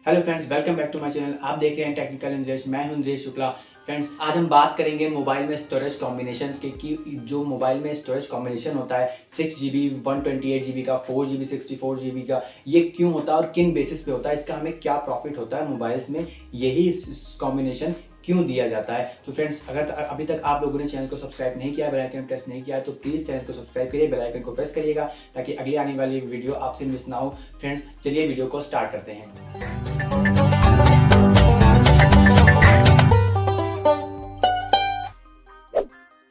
Hello friends, welcome back to my channel. आप देख रहे हैं टेक्निकल इंजर्स। मैं हूं नरेश शुक्ला। फ्रेंड्स, आज हम बात करेंगे मोबाइल में स्टोरेज कॉम्बिनेशंस के कि जो मोबाइल में स्टोरेज कॉम्बिनेशन होता है 6 GB 128 GB का, 4 GB 64 GB का, ये क्यों होता है और किन बेसिस पे होता है, इसका हमें क्या प्रॉफिट होता है मोबाइल्स में, यही कॉम्बिनेशन क्यों दिया जाता है। तो फ्रेंड्स, अगर अभी तक आप लोगों ने चैनल को सब्सक्राइब नहीं किया, बेल आइकन प्रेस नहीं किया है, तो प्लीज़ चैनल को सब्सक्राइब करिए, बेल आइकन को प्रेस करिएगा ताकि अगली आने वाली वीडियो आपसे मिस ना हो। फ्रेंड्स, चलिए वीडियो को स्टार्ट करते हैं।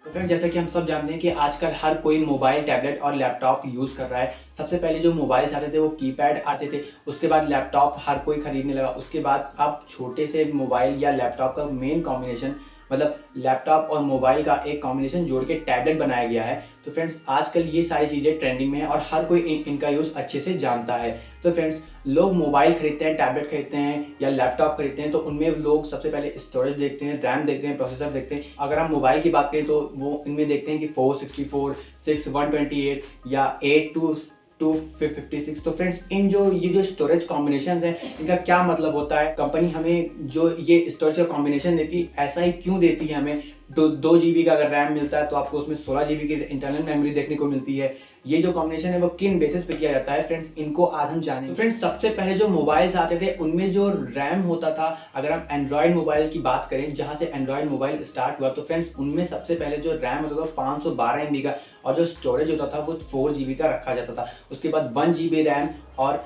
तो फ्रेंड्स, जैसा कि हम सब जानते हैं कि आजकल हर कोई मोबाइल, टैबलेट और लैपटॉप यूज़ कर रहा है। सबसे पहले जो मोबाइल्स आते थे वो कीपैड आते थे, उसके बाद लैपटॉप हर कोई खरीदने लगा, उसके बाद अब छोटे से मोबाइल या लैपटॉप का मेन कॉम्बिनेशन, मतलब लैपटॉप और मोबाइल का एक कॉम्बिनेशन जोड़ के टैबलेट बनाया गया है। तो फ्रेंड्स, आजकल ये सारी चीज़ें ट्रेंडिंग में है और हर कोई इनका यूज़ अच्छे से जानता है। तो फ्रेंड्स, लोग मोबाइल खरीदते हैं, टैबलेट खरीदते हैं या लैपटॉप खरीदते हैं, तो उनमें लोग सबसे पहले स्टोरेज देखते हैं, रैम देखते हैं, प्रोसेसर देखते हैं। अगर हम मोबाइल की बात करें तो वो इनमें देखते हैं कि 464, 6 128 या 8 256। तो फ्रेंड्स, ये जो स्टोरेज कॉम्बिनेशन है, इनका क्या मतलब होता है। कंपनी हमें जो ये स्टोरेज का कॉम्बिनेशन देती है, ऐसा ही क्यों देती है हमें। 2 GB का अगर रैम मिलता है तो आपको उसमें 16 GB की इंटरनल मेमोरी देखने को मिलती है। ये जो कॉम्बिनेशन है वो किन बेसिस पे किया जाता है, फ्रेंड्स, इनको आज हम जानेंगे। तो फ्रेंड्स, सबसे पहले जो मोबाइल्स आते थे उनमें जो रैम होता था, अगर हम एंड्रॉयड मोबाइल की बात करें, जहां से एंड्रॉयड मोबाइल स्टार्ट हुआ, तो फ्रेंड्स उनमें सबसे पहले जो रैम होता था 512 MB का, और जो स्टोरेज होता था वो 4 GB का रखा जाता था। उसके बाद 1 GB रैम और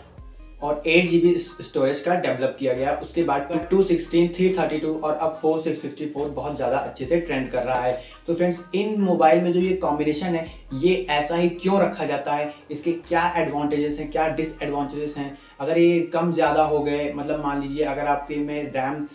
8 GB स्टोरेज का डेवलप किया गया। उसके बाद 216, 332 और अब 4664 बहुत ज़्यादा अच्छे से ट्रेंड कर रहा है। तो फ्रेंड्स, इन मोबाइल में जो ये कॉम्बिनेशन है, ये ऐसा ही क्यों रखा जाता है, इसके क्या एडवांटेजेस हैं, क्या डिसएडवांटेजेस हैं। अगर ये कम ज़्यादा हो गए, मतलब मान लीजिए अगर आपके में रैम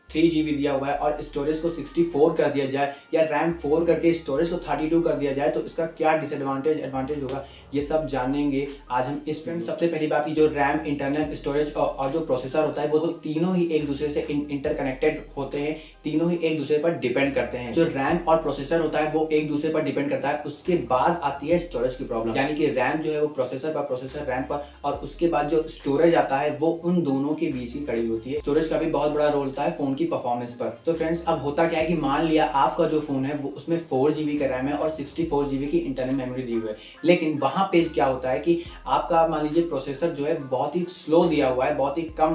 3 GB दिया हुआ है और स्टोरेज को 64 कर दिया जाए, या रैम 4 करके स्टोरेज को 32 कर दिया जाए, तो इसका क्या डिसएडवांटेज एडवांटेज होगा, ये सब जानेंगे आज हम इस फ्रेंड। सबसे पहली बात, की जो रैम, इंटरनल स्टोरेज और जो प्रोसेसर होता है, वो तो तीनों ही एक दूसरे से इंटरकनेक्टेड होते हैं, तीनों ही एक दूसरे पर डिपेंड करते हैं। जो रैम और प्रोसेसर होता है वो एक दूसरे पर डिपेंड करता है। उसके बाद आती है स्टोरेज की प्रॉब्लम, यानी कि रैम जो है वो प्रोसेसर पर, प्रोसेसर रैम पर, और उसके बाद जो स्टोरेज आता है वो उन दोनों के बीच ही खड़ी होती है। स्टोरेज का भी बहुत बड़ा रोल होता है फोन की परफॉर्मेंस पर। तो फ्रेंड्स, अब होता क्या है कि मान लिया आपका जो फोन है वो उसमें 4 GB का रैम है और 64 GB की इंटरनल मेमोरी दी हुई है, लेकिन वहां पे क्या होता है कि आपका मान लीजिए प्रोसेसर जो है बहुत ही स्लो दिया हुआ है, बहुत ही कम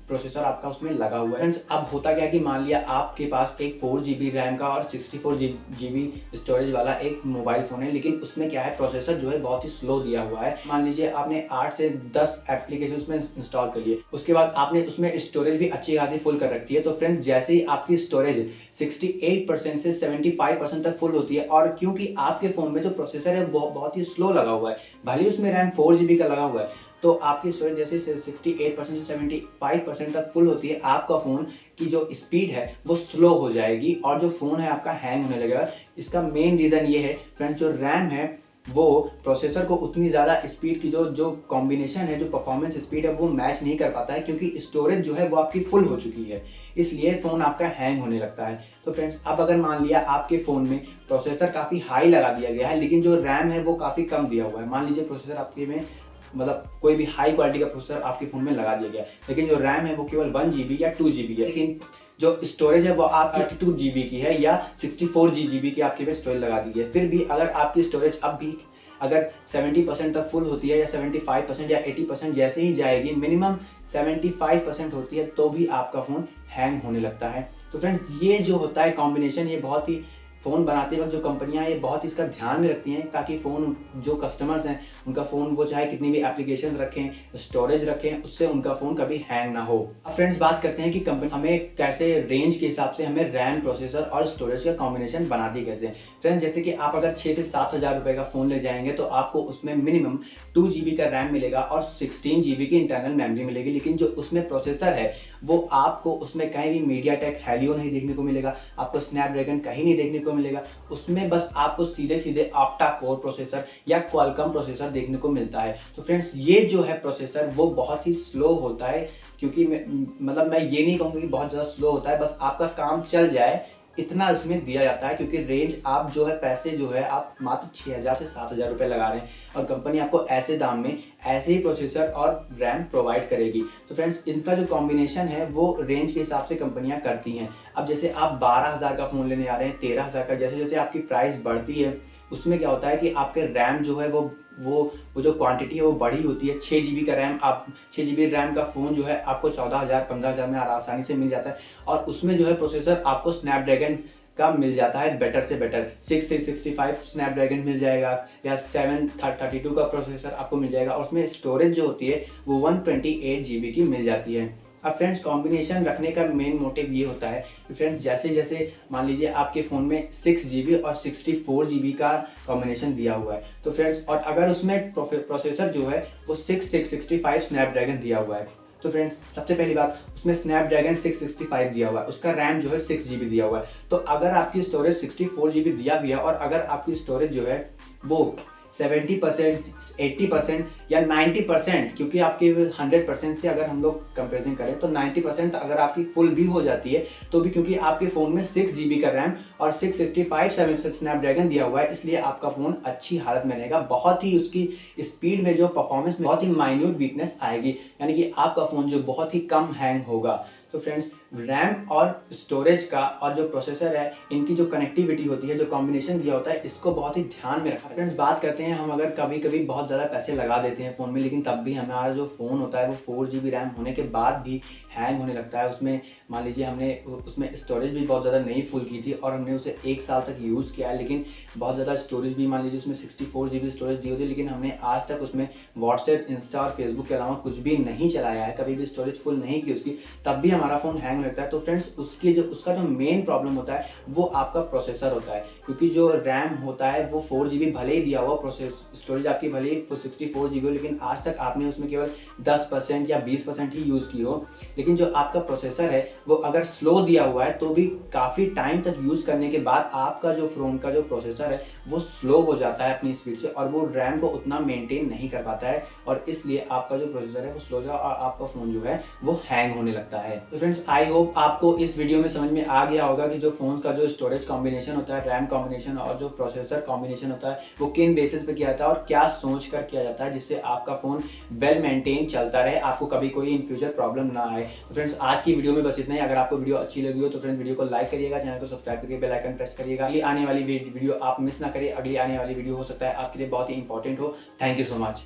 प्रोसेसर आपका उसमें लगा हुआ है। फ्रेंड्स, अब होता क्या है कि मान लिया आपके पास एक 4 GB रैम का और 64 GB स्टोरेज वाला एक मोबाइल फोन है, लेकिन उसमें क्या है, प्रोसेसर जो है बहुत ही स्लो दिया हुआ है। मान लीजिए आपने 8 से 10 एप्लीकेशन उसमें इंस्टॉल कर लिए, उसके बाद आपने उसमें स्टोरेज भी अच्छी खासी फुल कर रखी है। तो फ्रेंड्स, जैसे ही आपकी स्टोरेज 68% से 75% तक फुल होती है, और क्योंकि आपके फ़ोन में जो प्रोसेसर है वो बहुत ही स्लो लगा हुआ है, भले ही उसमें रैम 4 GB का लगा हुआ है, तो आपकी स्टोरेज जैसे 68% से 75% तक फुल होती है, आपका फ़ोन की जो स्पीड है वो स्लो हो जाएगी और जो फ़ोन है आपका हैंग होने लगेगा। इसका मेन रीज़न ये है फ्रेंड्स, जो रैम है वो प्रोसेसर को उतनी ज़्यादा स्पीड की जो कॉम्बिनेशन है, जो परफॉर्मेंस स्पीड है, वो मैच नहीं कर पाता है, क्योंकि स्टोरेज जो है वो आपकी फुल हो चुकी है, इसलिए फ़ोन आपका हैंग होने लगता है। तो फ्रेंड्स, अब अगर मान लिया आपके फ़ोन में प्रोसेसर काफ़ी हाई लगा दिया गया है, लेकिन जो रैम है वो काफ़ी कम दिया हुआ है, मान लीजिए प्रोसेसर आपके में, मतलब कोई भी हाई क्वालिटी का प्रोसेसर आपके फ़ोन में लगा दिया गया, लेकिन जो रैम है वो केवल 1 GB या 2 GB है, लेकिन जो स्टोरेज है वो आपकी 32 GB की है या 64 GB की आपके पे स्टोरेज लगा दी है। फिर भी अगर आपकी स्टोरेज अब भी अगर 70% तक फुल होती है, या 75% या 80% जैसे ही जाएगी, मिनिमम 75% होती है, तो भी आपका फ़ोन हैंग होने लगता है। तो फ्रेंड्स, ये जो होता है कॉम्बिनेशन, ये बहुत ही फ़ोन बनाते वक्त जो कंपनियां ये बहुत इसका ध्यान में रखती हैं, ताकि फ़ोन जो कस्टमर्स हैं उनका फ़ोन वो चाहे कितनी भी एप्लीकेशन रखें, स्टोरेज रखें, उससे उनका फ़ोन कभी हैंग ना हो। अब फ्रेंड्स, बात करते हैं कि कंपनी हमें कैसे रेंज के हिसाब से हमें रैम, प्रोसेसर और स्टोरेज का कॉम्बिनेशन बनाती कैसे। फ्रेंड्स, जैसे कि आप अगर 6 से 7 हज़ार रुपये का फ़ोन ले जाएंगे तो आपको उसमें मिनिमम 2 GB का रैम मिलेगा और 16 GB की इंटरनल मेमोरी मिलेगी, लेकिन जो उसमें प्रोसेसर है वो आपको उसमें कहीं भी मीडियाटेक हेलियो नहीं देखने को मिलेगा, आपको स्नैपड्रैगन कहीं नहीं देखने को मिलेगा। उसमें बस आपको सीधे सीधे ऑक्टा कोर प्रोसेसर या क्वालकॉम प्रोसेसर देखने को मिलता है। तो फ्रेंड्स, ये जो है प्रोसेसर वो बहुत ही स्लो होता है, क्योंकि मैं ये नहीं कहूँगा कि बहुत ज़्यादा स्लो होता है, बस आपका काम चल जाए इतना इसमें दिया जाता है, क्योंकि रेंज आप जो है पैसे जो है आप मात्र 6000 से 7000 रुपये लगा रहे हैं और कंपनी आपको ऐसे दाम में ऐसे ही प्रोसेसर और रैम प्रोवाइड करेगी। तो फ्रेंड्स, इनका जो कॉम्बिनेशन है वो रेंज के हिसाब से कंपनियां करती हैं। अब जैसे आप 12000 का फ़ोन लेने आ रहे हैं, 13000 का, जैसे जैसे आपकी प्राइस बढ़ती है उसमें क्या होता है कि आपके रैम जो है वो जो क्वांटिटी है वो बड़ी होती है। 6 जीबी का रैम, आप 6 जीबी रैम का फ़ोन जो है आपको 14000 15000 में आसानी से मिल जाता है और उसमें जो है प्रोसेसर आपको स्नैपड्रैगन का मिल जाता है बेटर से बेटर। 665 स्नैपड्रैगन मिल जाएगा या 732 का प्रोसेसर आपको मिल जाएगा और उसमें स्टोरेज जो होती है वो 128 जीबी की मिल जाती है। अब फ्रेंड्स, कॉम्बिनेशन रखने का मेन मोटिव ये होता है कि फ्रेंड्स जैसे जैसे मान लीजिए आपके फ़ोन में 6 जीबी और 64 जीबी का कॉम्बिनेशन दिया हुआ है, तो फ्रेंड्स और अगर उसमें प्रोसेसर जो है वो 6665 स्नैपड्रैगन दिया हुआ है, तो फ्रेंड्स सबसे पहली बात, उसमें स्नैपड्रैगन 665 दिया हुआ है, उसका रैम जो है 6 जीबी दिया हुआ है। तो अगर आपकी स्टोरेज 64 जीबी दिया भी है और अगर आपकी स्टोरेज जो है वो 70%, 80% या 90%, क्योंकि आपकी 100% से अगर हम लोग कंपेरिजन करें तो 90% अगर आपकी फुल भी हो जाती है तो भी, क्योंकि आपके फ़ोन में 6 जीबी का रैम और 665 स्नैपड्रैगन दिया हुआ है, इसलिए आपका फ़ोन अच्छी हालत में रहेगा। बहुत ही उसकी स्पीड में जो परफॉर्मेंस में बहुत ही माइन्यूट वीकनेस आएगी, यानी कि आपका फ़ोन जो बहुत ही कम हैंग होगा। तो फ्रेंड्स, रैम और स्टोरेज का और जो प्रोसेसर है इनकी जो कनेक्टिविटी होती है, जो कॉम्बिनेशन दिया होता है, इसको बहुत ही ध्यान में रखा है। फ्रेंड्स, बात करते हैं हम अगर कभी कभी बहुत ज़्यादा पैसे लगा देते हैं फ़ोन में, लेकिन तब भी हमारा जो फ़ोन होता है वो 4 जीबी रैम होने के बाद भी हैंग होने लगता है। उसमें मान लीजिए हमने उसमें स्टोरेज भी बहुत ज़्यादा नहीं फुल की थी और हमने उसे 1 साल तक यूज़ किया है, लेकिन बहुत ज़्यादा स्टोरेज भी मान लीजिए उसमें 64 जीबी स्टोरेज दी होती है, लेकिन हमने आज तक उसमें व्हाट्सएप, इंस्टा और फेसबुक के अलावा कुछ भी नहीं चलाया है, कभी भी स्टोरेज फुल नहीं की उसकी, तब भी हमारा फ़ोन हैंग लगता है। तो फ्रेंड्स, उसका जो मेन प्रॉब्लम होता है वो आपका प्रोसेसर होता है, क्योंकि जो रैम होता है वो 4 जीबी भले ही दिया हुआ, स्टोरेज आपकी भले ही 64 जीबी हो, लेकिन आज तक आपने उसमें केवल 10% या 20% ही यूज़ की हो। लेकिन जो आपका प्रोसेसर है वो अगर स्लो दिया हुआ है तो भी काफ़ी टाइम तक यूज़ करने के बाद आपका जो फ़ोन का जो प्रोसेसर है वो स्लो हो जाता है अपनी स्पीड से और वो रैम को उतना मेंटेन नहीं कर पाता है और इसलिए आपका जो प्रोसेसर है वो स्लो हो जाता है और आपका फ़ोन जो है वो हैंग होने लगता है। तो फ्रेंड्स, आई होप आपको इस वीडियो में समझ में आ गया होगा कि जो फ़ोन का जो स्टोरेज कॉम्बिनेशन होता है, रैम कॉम्बिनेशन और जो प्रोसेसर कॉम्बिनेशन होता है वो किन बेसिस पे किया जाता है और क्या सोच कर किया जाता है, जिससे आपका फ़ोन वेल मेंटेन चलता रहे, आपको कभी कोई इन फ्यूचर प्रॉब्लम ना आए। तो फ्रेंड्स, आज की वीडियो में बस इतना ही। अगर आपको वीडियो अच्छी लगी हो तो फ्रेंड्स वीडियो को लाइक करिएगा, चैनल को सब्सक्राइब करके बेल आइकन प्रेस करिएगा। अगली आने वाली वीडियो आप मिस ना करें। अगली आने वाली वीडियो हो सकता है आपके लिए बहुत ही इंपॉर्टेंट हो। Thank you so much.